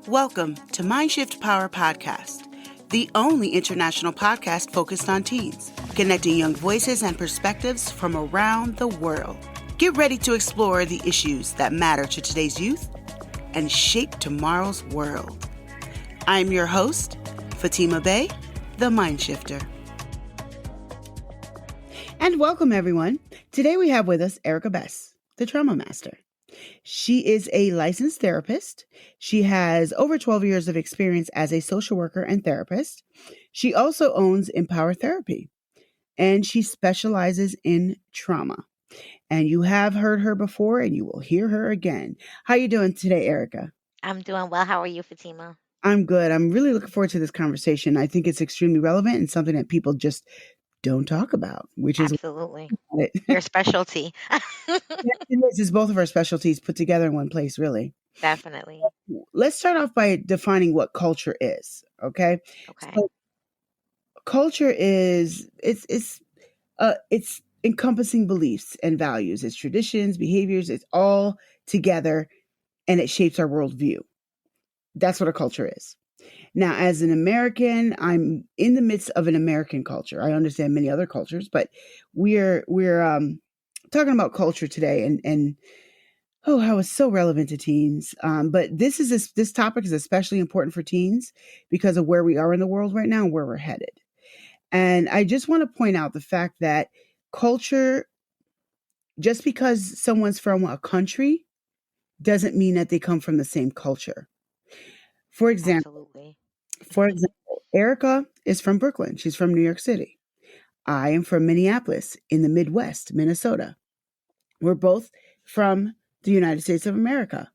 Welcome to MindShift Power Podcast, the only international podcast focused on teens, connecting young voices and perspectives from around the world. Get ready to explore the issues that matter to today's youth and shape tomorrow's world. I'm your host, Fatima Bey, the MindShifter. And welcome, everyone. Today we have with us Erica Bess, the Trauma Master. She is a licensed therapist. She has over 12 years of experience as a social worker and therapist. She also owns Empower Therapy, and she specializes in trauma. And you have heard her before, and you will hear her again. How are you doing today, Erica? I'm doing well. How are you, Fatima? I'm good. I'm really looking forward to this conversation. I think it's extremely relevant and something that people just don't talk about, which is Absolutely your specialty. It's both of our specialties put together in one place, really. Definitely. Let's start off by defining what culture is. Okay. Okay. So culture is it's encompassing beliefs and values. It's traditions, behaviors. It's all together, and it shapes our worldview. That's what a culture is. Now, as an American, I'm in the midst of an American culture. I understand many other cultures, but we're talking about culture today, and how it's so relevant to teens. But this topic is especially important for teens because of where we are in the world right now and where we're headed. And I just want to point out the fact that culture, just because someone's from a country, doesn't mean that they come from the same culture. For example, Erica is from Brooklyn. She's from New York City. I am from Minneapolis in the Midwest, Minnesota. We're both from the United States of America,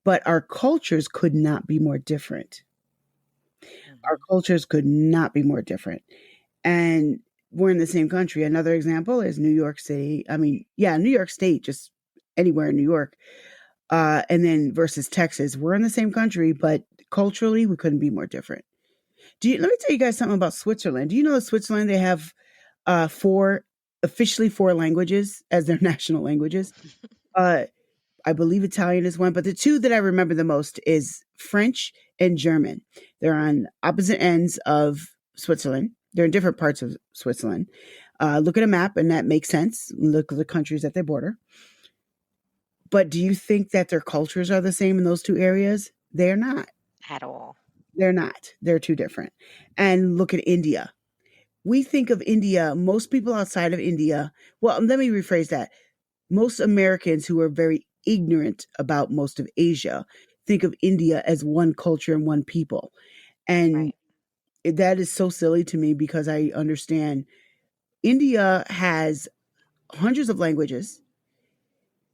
but our cultures could not be more different. Our cultures could not be more different. And we're in the same country. Another example is New York City. New York State, just anywhere in New York. And then versus Texas. We're in the same country, but culturally, we couldn't be more different. Let me tell you guys something about Switzerland. Do you know that Switzerland, they have officially four languages as their national languages? I believe Italian is one, but the two that I remember the most is French and German. They're on opposite ends of Switzerland. They're in different parts of Switzerland. Look at a map, and that makes sense. Look at the countries that they border. But do you think that their cultures are the same in those two areas? They're not. At all. They're not. They're too different. And look at India. We think of India, most people outside of India, well, let me rephrase that. Most Americans who are very ignorant about most of Asia think of India as one culture and one people. And that is so silly to me because I understand India has hundreds of languages.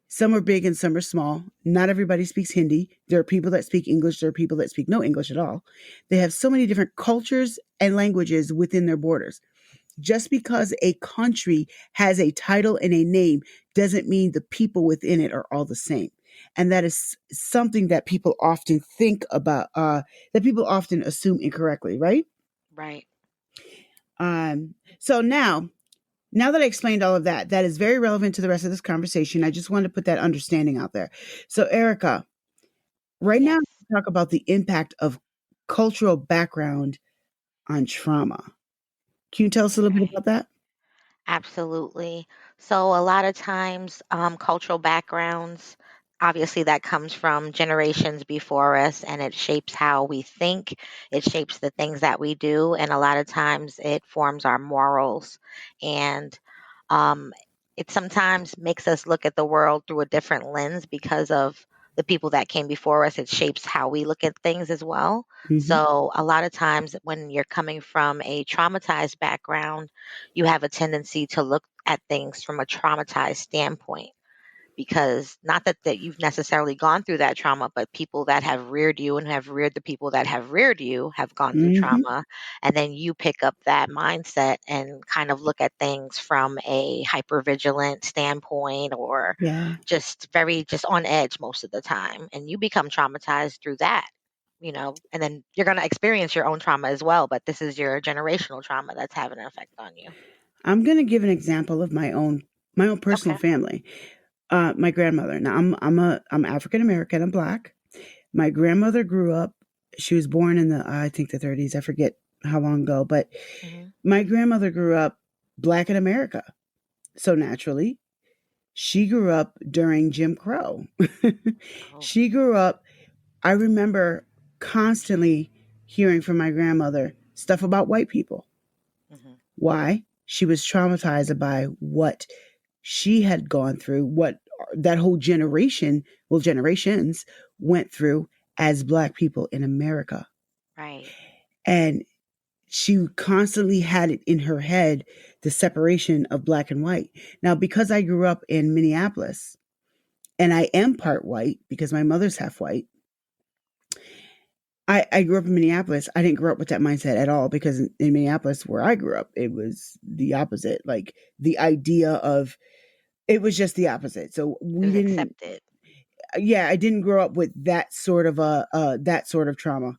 Some are big and some are small. Not everybody speaks Hindi. There are people that speak English. There are people that speak no English at all. They have so many different cultures and languages within their borders. Just because a country has a title and a name doesn't mean the people within it are all the same. And that is something that people often think about, that people often assume incorrectly, right? Right. So now that I explained all of that, that is very relevant to the rest of this conversation. I just wanted to put that understanding out there. So, Erica, right now, let's talk about the impact of cultural background on trauma. Can you tell us a little bit about that? Absolutely. So a lot of times, cultural backgrounds, obviously that comes from generations before us, and it shapes how we think. It shapes the things that we do, and a lot of times it forms our morals. And it sometimes makes us look at the world through a different lens because of the people that came before us. It shapes how we look at things as well. Mhm. So a lot of times when you're coming from a traumatized background, you have a tendency to look at things from a traumatized standpoint, because not that you've necessarily gone through that trauma, but people that have reared you and have reared the people that have reared you have gone through trauma. And then you pick up that mindset and kind of look at things from a hypervigilant standpoint, or just on edge most of the time. And you become traumatized through that, and then you're going to experience your own trauma as well. But this is your generational trauma that's having an effect on you. I'm going to give an example of my own personal family. My grandmother. Now I'm African American. I'm Black. My grandmother grew up She was born in I think the 30s. I forget how long ago, but Mm-hmm. my grandmother grew up Black in America. So naturally, she grew up during Jim Crow. Oh. She grew up, I remember constantly hearing from my grandmother stuff about white people. Mm-hmm. Why? She was traumatized by what she had gone through, what that whole generation, well, generations went through as Black people in America. Right. And she constantly had it in her head, the separation of Black and white. Now, because I grew up in Minneapolis and I am part white because my mother's half white, I grew up in Minneapolis. I didn't grow up with that mindset at all because in Minneapolis, where I grew up, it was the opposite. Like the idea of it was just the opposite. So It we was didn't. accepted. Yeah, I didn't grow up with that sort of that sort of trauma.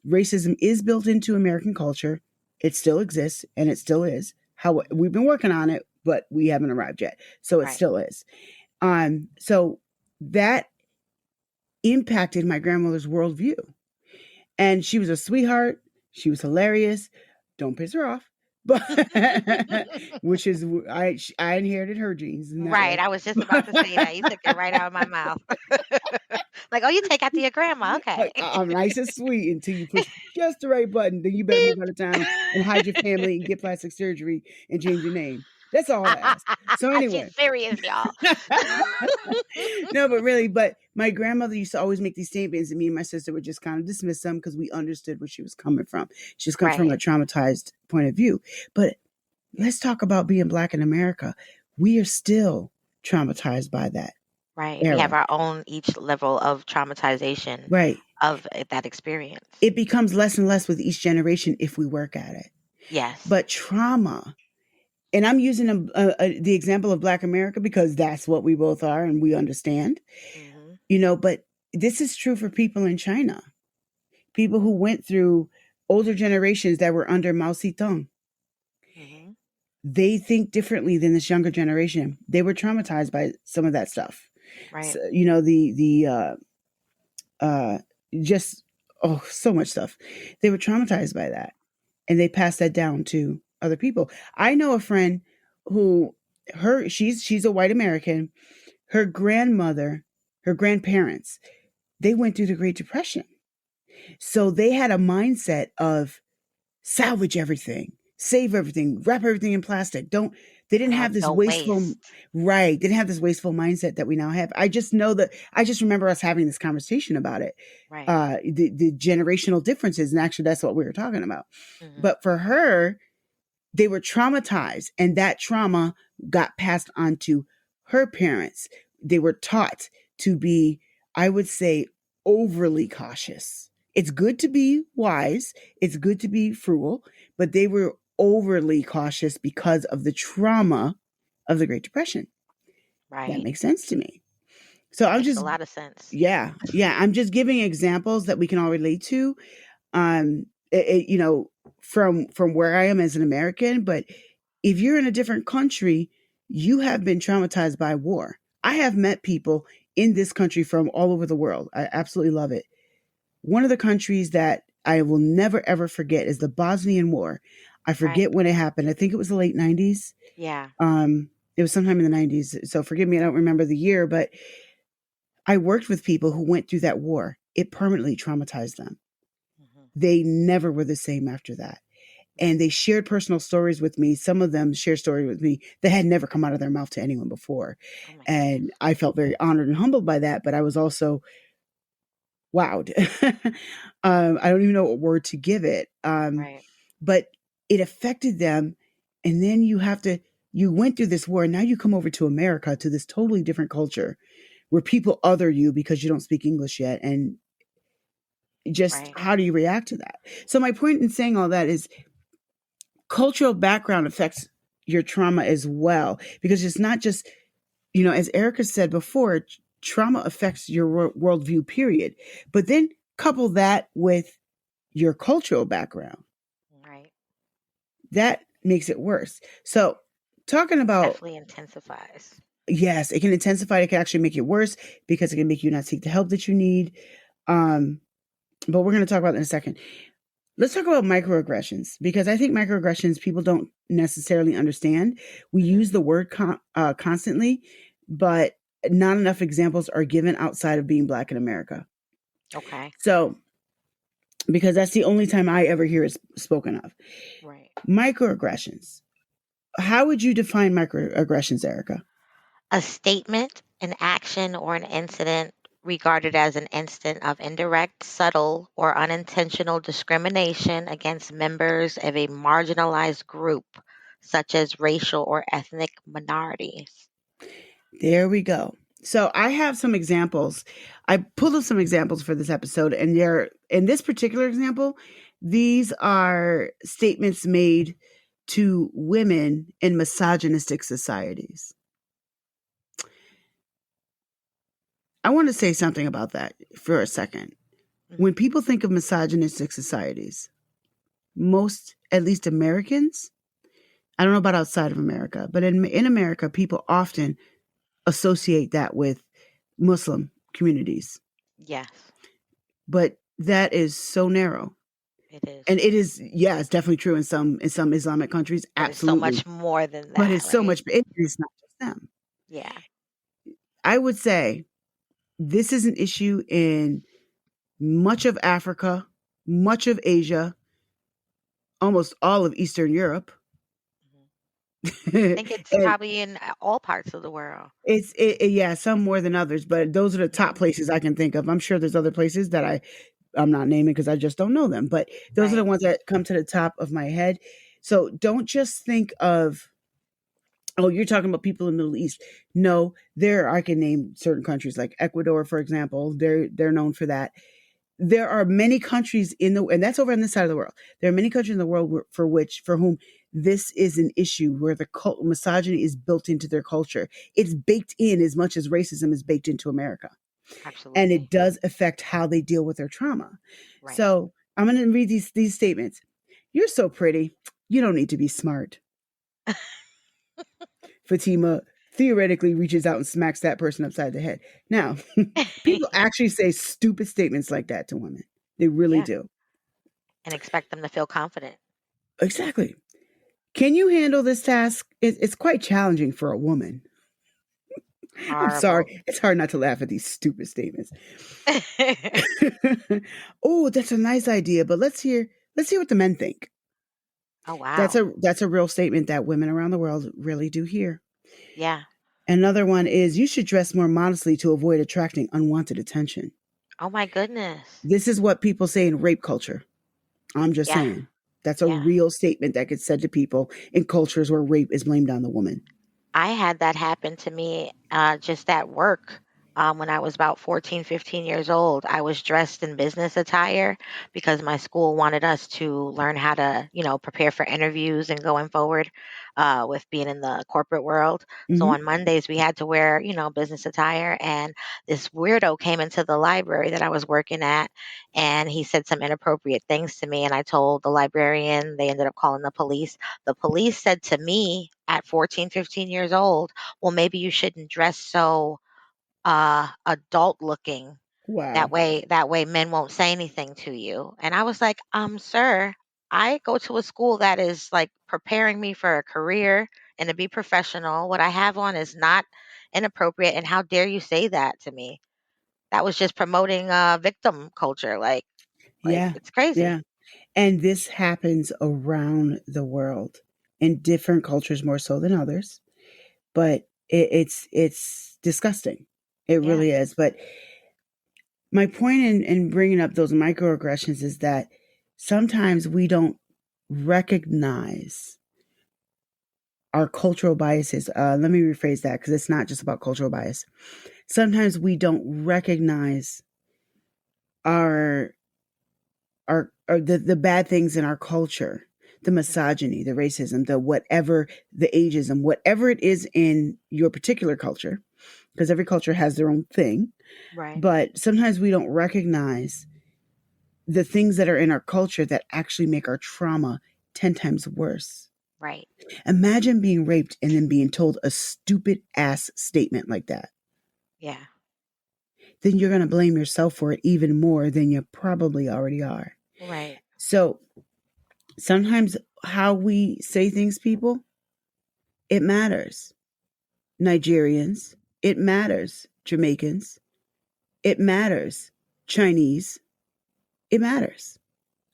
Racism is built into American culture. It still exists and it still is. How Mm-hmm. we've been working on it, but we haven't arrived yet. So it Right. still is. So that impacted my grandmother's worldview. And she was a sweetheart. She was hilarious. Don't piss her off. But which is I inherited her genes in that Right. way. I was just about to say that. You took it right out of my mouth. Like, oh, you take after your grandma. Okay. Like I'm nice and sweet until you push just the right button. Then you better Beep. move out of town and hide your family and get plastic surgery and change your name. That's all I ask. So She's anyway, serious, y'all. no, but really, but my grandmother used to always make these statements, and me and my sister would just kind of dismiss them because we understood where she was coming from. She was coming from a Right. traumatized point of view. But let's talk about being Black in America. We are still traumatized by that Right. We have era, our own each level of traumatization right? of that experience. It becomes less and less with each generation if we work at it. Yes. But trauma, and I'm using the example of Black America because that's what we both are and we understand, Mm-hmm. but this is true for people in China, people who went through older generations that were under Mao Zedong. Mm-hmm. They think differently than this younger generation. They were traumatized by some of that stuff. Right. So, uh, just, oh, so much stuff. They were traumatized by that and they passed that down to other people. I know a friend who she's a white American. Her grandmother, her grandparents, they went through the Great Depression. So they had a mindset of salvage everything, save everything, wrap everything in plastic. They didn't have this No wasteful, waste. right? They didn't have this wasteful mindset that we now have. I just know that I just remember us having this conversation about it. Right. The generational differences, and actually that's what we were talking about. Mm-hmm. But for her, they were traumatized, and that trauma got passed on to her parents. They were taught to be, I would say, overly cautious. It's good to be wise, it's good to be frugal, but they were overly cautious because of the trauma of the Great Depression. That Right. makes sense to me. So I'm Makes a just, lot of sense. yeah, I'm just giving examples that we can all relate to. You know, from where I am as an American, but if you're in a different country, you have been traumatized by war. I have met people in this country from all over the world. I absolutely love it. One of the countries that I will never ever forget is the Bosnian War. I Right. forget when it happened. I think it was the late 90s. Yeah. It was sometime in the 90s. So forgive me, I don't remember the year, but I worked with people who went through that war. It permanently traumatized them. Mm-hmm. They never were the same after that. And Right. they shared personal stories with me. Some of them shared stories with me that had never come out of their mouth to anyone before. Oh my goodness. And I felt very honored and humbled by that, but I was also wowed. I don't even know what word to give it. Right. But it affected them. And then you went through this war, and now you come over to America, to this totally different culture where people other you because you don't speak English yet. And just Right. how do you react to that? So, my point in saying all that is cultural background affects your trauma as well, because it's not just, as Erica said before, trauma affects your worldview, period. But then couple that with your cultural background, Right. that makes it worse. So, talking about, Definitely intensifies. yes, it can intensify, it can actually make it worse because it can make you not seek the help that you need. Um, but we're going to talk about that in a second. Let's talk about microaggressions, because I think microaggressions people don't necessarily understand. We Hmm. use the word constantly, but not enough examples are given outside of being Black in America. Okay. So, because that's the only time I ever hear it spoken of. Right. Microaggressions. How would you define microaggressions, Erica? A statement, an action, or an incident regarded as an instant of indirect, subtle, or unintentional discrimination against members of a marginalized group, such as racial or ethnic minorities. There we go. So I have some examples. I pulled up some examples for this episode, and they're in this particular example, these are statements made to women in misogynistic societies. I want to say something about that for a second. When Hmm. people think of misogynistic societies, most, at least Americans, I don't know about outside of America, but in America, people often associate that with Muslim communities. Yes, But that is so narrow. it is. And it is, yeah, it's definitely true in some Islamic countries, But it's so absolutely. much more than But that, it's so right? much, it is not just them. Yeah. I would say this is an issue in much of Africa, much of Asia, almost all of Eastern Europe. Mhm. I And think it's probably in all parts of the world. yeah, some more than others, but those are the top Hmm. places I can think of. I'm sure there's other places that I'm not naming because I just don't know them, but those are the Right. ones that come to the top of my head. So don't just think of, oh, you're talking about people in the Middle East. No, there I can name certain countries like Ecuador, for example. They're known for that. There are many countries and that's over on this side of the world. There are many countries in the world for whom this is an issue, where the misogyny is built into their culture. It's baked in as much as racism is baked into America, and it Absolutely. does affect how they deal with their trauma. Right. So I'm going to read these statements. You're so pretty. You don't need to be smart. Fatima theoretically reaches out and smacks that person upside the head. Now, people actually say stupid statements like that to women. They really Yeah. do. And expect them to feel confident. Exactly. Can you handle this task? It's quite challenging for a woman. I'm Horrible. sorry. It's hard not to laugh at these stupid statements. Oh, that's a nice idea, but let's hear what the men think. Oh, wow. That's a real statement that women around the world really do hear. Yeah. Another one is, you should dress more modestly to avoid attracting unwanted attention. Oh my goodness. This is what people say in rape culture. I'm just Yeah. saying. That's a Yeah. real statement that gets said to people in cultures where rape is blamed on the woman. I had that happen to me just at work when I was about 14, 15 years old. I was dressed in business attire because my school wanted us to learn how to, prepare for interviews and going forward with being in the corporate world. So Hmm. on Mondays, we had to wear, business attire. And this weirdo came into the library that I was working at, and he said some inappropriate things to me. And I told the librarian, they ended up calling the police. The police said to me at 14, 15 years old, well, maybe you shouldn't dress so adult looking. Wow. That way men won't say anything to you. And I was like, sir, I go to a school that is like preparing me for a career and to be professional. What I have on is not inappropriate. And how dare you say that to me? That was just promoting victim culture. Like Yeah. it's crazy. Yeah. And this happens around the world, in different cultures more so than others. But it's disgusting. It Yeah. really is. But my point in bringing up those microaggressions is that sometimes we don't recognize our cultural biases. Let me rephrase that, because it's not just about cultural bias. Sometimes we don't recognize our our the bad things in our culture, the Mhm. misogyny, the racism, the whatever, the ageism, whatever it is in your particular culture, because every culture has their own thing. Right. But sometimes we don't recognize the things that are in our culture that actually make our trauma 10 times worse. Right. Imagine being raped and then being told a stupid ass statement like that. Yeah. then you're going to blame yourself for it even more than you probably already are. Right. So sometimes how we say things, people, it matters. Nigerians, it matters. Jamaicans, it matters. Chinese, it matters.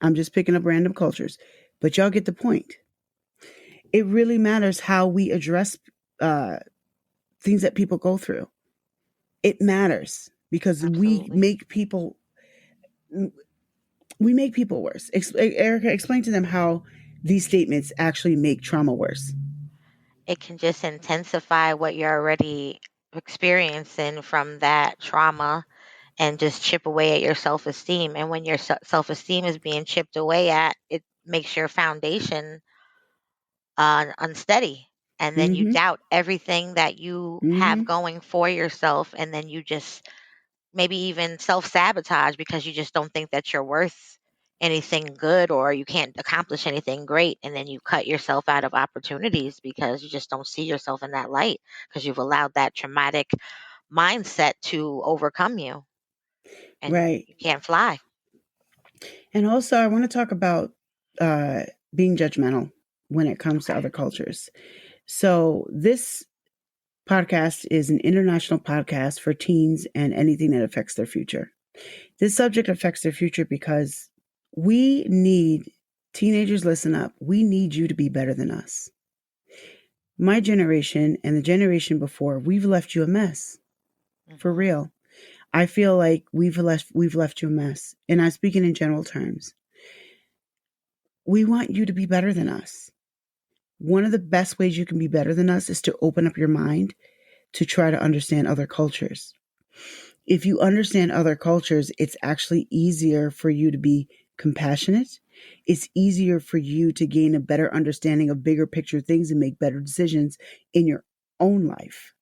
I'm just picking up random cultures, but y'all get the point. It really matters how we address uh, things that people go through. It matters because Absolutely. we make people worse. Erica, explain to them how these statements actually make trauma worse. It can just intensify what you're already experiencing from that trauma and just chip away at your self-esteem. And when your self-esteem is being chipped away at, it makes your foundation unsteady. And then you Mm-hmm. doubt everything that you have Mm-hmm. going for yourself. And then you just maybe even self-sabotage because you just don't think that you're worth anything good or you can't accomplish anything great, and then you cut yourself out of opportunities because you just don't see yourself in that light because you've allowed that traumatic mindset to overcome you and Right. you can't fly. And also, I want to talk about uh, being judgmental when it comes to Okay. other cultures. So, this podcast is an international podcast for teens and anything that affects their future. This subject affects their future because we need teenagers, listen up. We need you to be better than us. My generation and the generation before, we've left you a mess. For Hmm. real. I feel like we've left you a mess. And I'm speaking in general terms. We want you to be better than us. One of the best ways you can be better than us is to open up your mind to try to understand other cultures. If you understand other cultures, it's actually easier for you to be compassionate. It's easier for you to gain a better understanding of bigger picture things and make better decisions in your own life.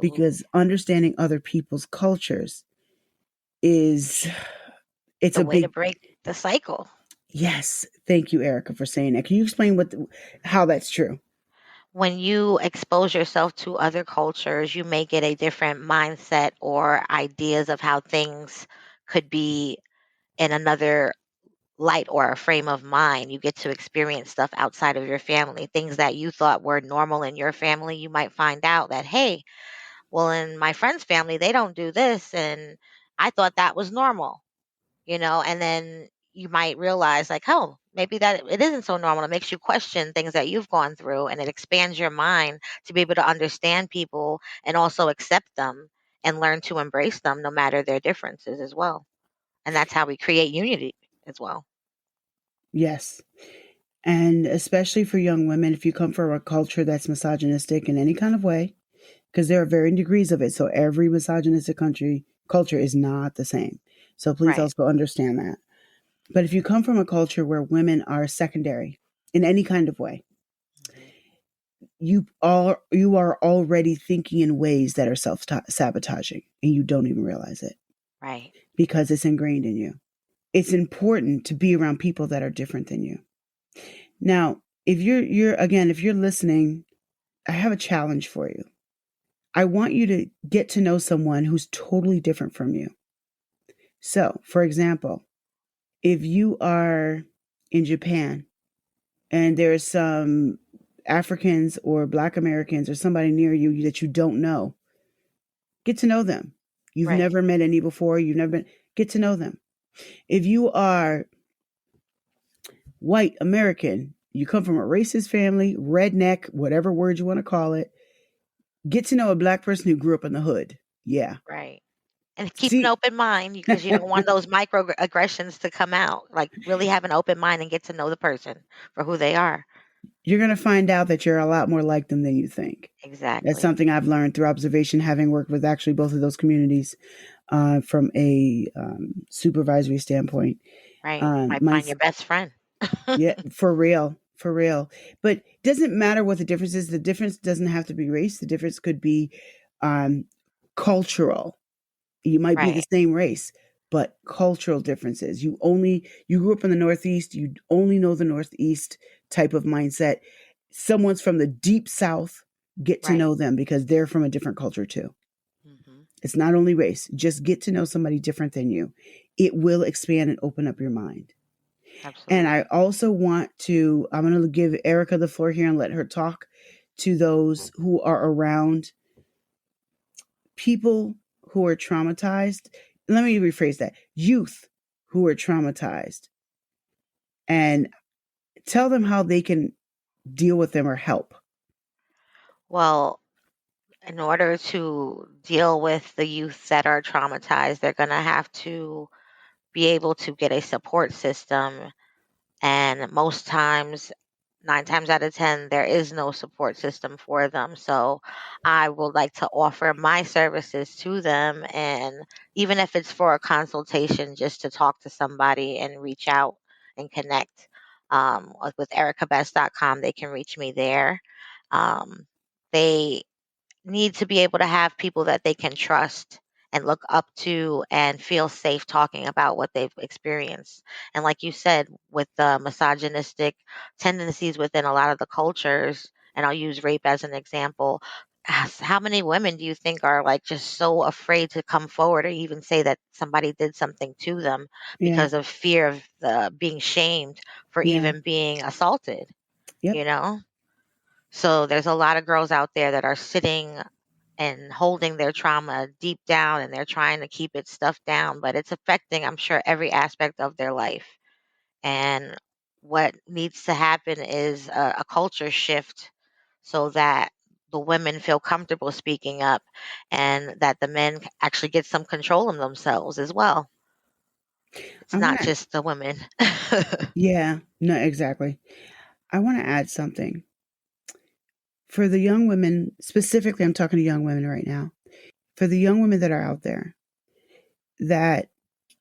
Because Absolutely. understanding other people's cultures is it's The a way to big break the cycle. yes. Thank you, Erica, for saying that. Can you explain how that's true? When you expose yourself to other cultures, you may get a different mindset or ideas of how things could be in another light or a frame of mind. You get to experience stuff outside of your family, things that you thought were normal in your family. You might find out that, hey, well, in my friend's family, they don't do this. And I thought that was normal, and then you might realize, like, oh, maybe that it isn't so normal. It makes you question things that you've gone through and it expands your mind to be able to understand people and also accept them and learn to embrace them no matter their differences as well. And that's how we create unity as well. Yes. And especially for young women, if you come from a culture that's misogynistic in any kind of way, because there are varying degrees of it. So every misogynistic culture is not the same. So please Right. also understand that. But if you come from a culture where women are secondary in any kind of way, Hmm. you are already thinking in ways that are self sabotaging, and you don't even realize it Right. because it's ingrained in you. It's important to be around people that are different than you. Now, if you're listening, I have a challenge for you. I want you to get to know someone who's totally different from you. So, for example, if you are in Japan and there's some Africans or Black Americans or somebody near you that you don't know, get to know them. You've Right. never met any before, get to know them. If you are white American, you come from a racist family, redneck, whatever word you want to call it, get to know a Black person who grew up in the hood. Yeah. Right. And keep an See, open mind because you don't want those microaggressions to come out. Like, really have an open mind and get to know the person for who they are. you're going to find out that you're a lot more like them than you think. That's Exactly. something I've learned through observation, having worked with actually both of those communities from a supervisory standpoint. Right. Might My find your best friend. Yeah, for real, for real. But it doesn't matter what the difference is. The difference doesn't have to be race. The difference could be um, cultural. You might be the Right. same race, but cultural differences. You grew up in the Northeast. You only know the Northeast type of mindset. Someone's from the deep South. Get to Right. know them because they're from a different culture too. Hmm. It's not only race. Just get to know somebody different than you. It will expand and open up your mind. And I Absolutely. also I'm going to give Erica the floor here and let her talk to those who are around people who are traumatized. Let me rephrase that: youth who are traumatized, and tell them how they can deal with them or help. Well, in order to deal with the youth that are traumatized, they're going to have to be able to get a support system. And most times, 9 times out of 10, there is no support system for them. So I would like to offer my services to them. And even if it's for a consultation, just to talk to somebody and reach out and connect. With ericabess.com, they can reach me there. They need to be able to have people that they can trust and look up to and feel safe talking about what they've experienced. And like you said, with the misogynistic tendencies within a lot of the cultures, and I'll use rape as an example. How many women do you think are like just so afraid to come forward or even say that somebody did something to them Yeah. because of fear of being shamed for Yeah. even being assaulted, Yep. you know? So there's a lot of girls out there that are sitting and holding their trauma deep down, and they're trying to keep it stuffed down, but it's affecting, I'm sure, every aspect of their life. And what needs to happen is a culture shift so that the women feel comfortable speaking up and that the men actually get some control of themselves as well. It's I want not to, just the women. yeah, no, exactly. I want to add something. For the young women, specifically, I'm talking to young women right now. For the young women that are out there, that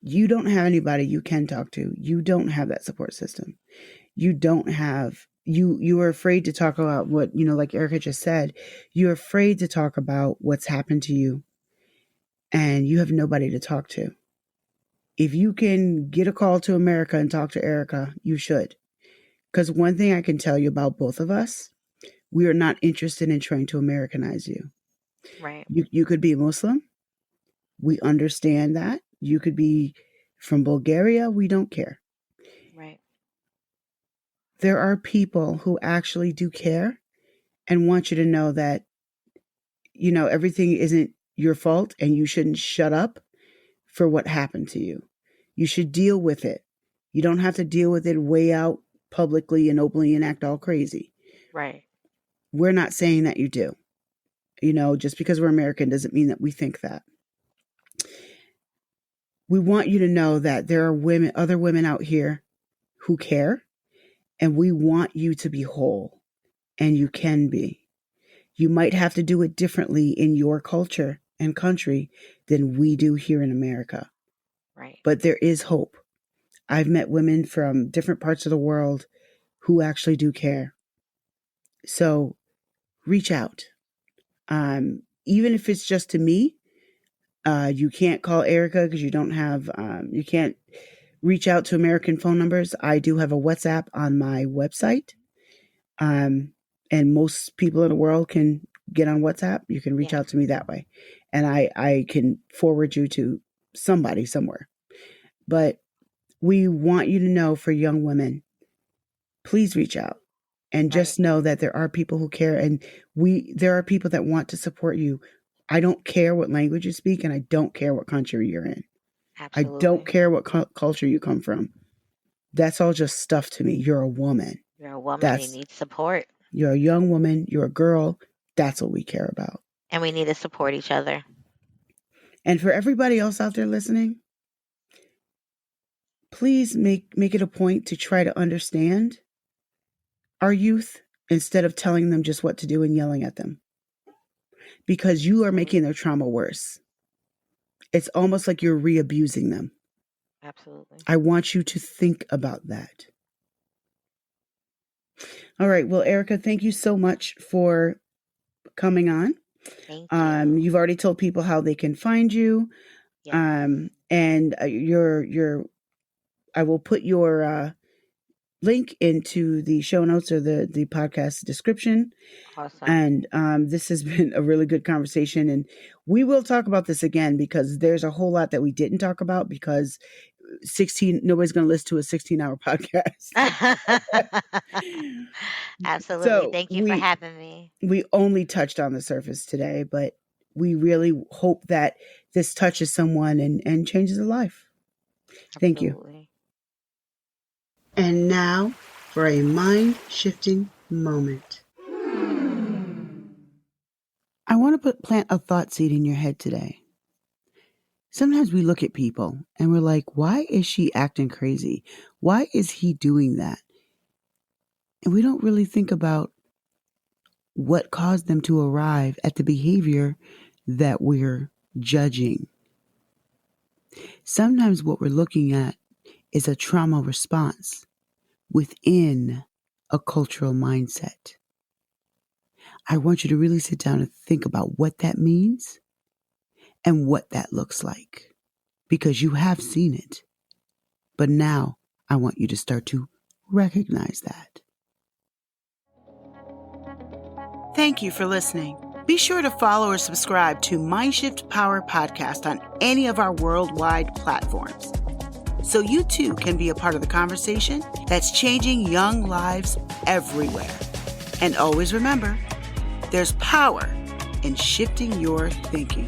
you don't have anybody you can talk to, you don't have that support system. You don't have, you are afraid to talk about what, like Erica just said, you're afraid to talk about what's happened to you, and you have nobody to talk to. If you can get a call to America and talk to Erica, you should. Because one thing I can tell you about both of us, we are not interested in trying to Americanize you. Right, You could be Muslim. We understand that. You could be from Bulgaria. We don't care. right, There are people who actually do care and want you to know that, everything isn't your fault and you shouldn't shut up for what happened to you. You should deal with it. You don't have to deal with it way out publicly and openly and act all crazy. right, We're not saying that you do. Just because we're American doesn't mean that we think that. We want you to know that there are other women out here who care, and we want you to be whole, and you can be. You might have to do it differently in your culture and country than we do here in America, right, but there is hope. I've met women from different parts of the world who actually do care. So reach out. Even if it's just to me, you can't call Erica because you can't reach out to American phone numbers. I do have a WhatsApp on my website. Um, and most people in the world can get on WhatsApp. You can reach yes, out to me that way. And I can forward you to somebody somewhere. But we want you to know, for young women, please reach out and right, just know that there are people who care, and there are people that want to support you. I don't care what language you speak, and I don't care what country you're in. I don't absolutely. care what culture you come from. That's all just stuff to me. You're a woman. You're a woman, you That's need support, You're a young woman, you're a girl. That's what we care about. and we need to support each other. And for everybody else out there listening, please make it a point to try to understand our youth instead of telling them just what to do and yelling at them, because you are making Absolutely. their trauma worse. It's almost like you're re-abusing them. Absolutely. I want you to think about that. All right. Well, Erica, thank you so much for coming on. Thank you. You've already told people how they can find you. Yes. And your I will put your link into the show notes or the podcast description. Awesome. And this has been a really good conversation. And we will talk about this again because there's a whole lot that we didn't talk about because nobody's going to listen to a 16-hour podcast. Absolutely. So Thank you for having me. we only touched on the surface today, but we really hope that this touches someone and changes a life. Thank you. Absolutely. And now for a mind-shifting moment. I want to plant a thought seed in your head today. Sometimes we look at people and we're like, why is she acting crazy? Why is he doing that? And we don't really think about what caused them to arrive at the behavior that we're judging. Sometimes what we're looking at is a trauma response within a cultural mindset. I want you to really sit down and think about what that means and what that looks like, because you have seen it. But now I want you to start to recognize that. Thank you for listening. Be sure to follow or subscribe to MindShift Power Podcast on any of our worldwide platforms, so you too can be a part of the conversation that's changing young lives everywhere. And always remember, there's power in shifting your thinking.